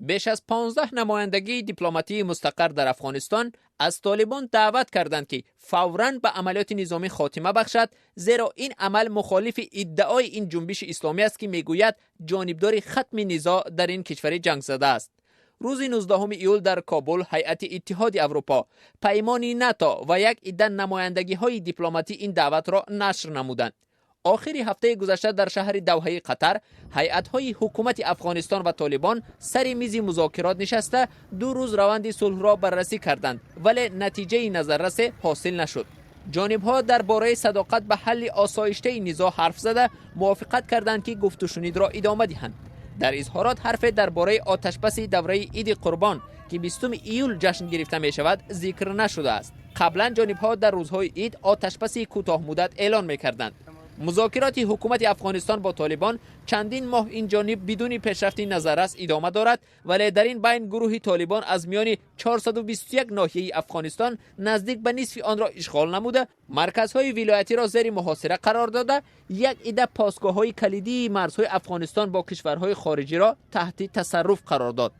بیش از 15 نمایندگی دیپلماتی مستقر در افغانستان از طالبان دعوت کردند که فوراً به عملیات نظامی خاتمه بخشد، زیرا این عمل مخالف ادعای این جنبش اسلامی است که میگوید جانبدار ختم نزاع در این کشور جنگ زده است. روز 19 ایول در کابل هیئت اتحاد اروپا، پیمان ناتو و یک عده نمایندگی‌های دیپلماتی این دعوت را نشر نمودند. آخر هفته گذشته در شهر دوحه قطر هیئت‌های حکومت افغانستان و طالبان سر میز مذاکرات نشسته 2 روز روند صلح را بررسی کردند، ولی نتیجه نظررس حاصل نشد. جانب‌ها درباره صداقت به حل آسایشته نزاع حرف زده موافقت کردند که گفت و شنید را ادامه دهند. در اظهارات حرف درباره آتشبس دوره عید قربان که 20 ایول جشن گرفته می شود ذکر نشده است. قبلا جانب‌ها در روزهای عید آتشبس کوتاه مدت اعلان می کردند. مذاکرات حکومت افغانستان با طالبان چندین ماه این جانب بدون پیشرفت نظررس ادامه دارد، ولی در این بین گروه طالبان از میان 421 ناحیه افغانستان نزدیک به نصف آن را اشغال نموده، مرکزهای ولایتی را زیر محاصره قرار داده، یک عده پاسگاه‌های کلیدی مرزهای افغانستان با کشورهای خارجی را تحت تصرف قرار داد.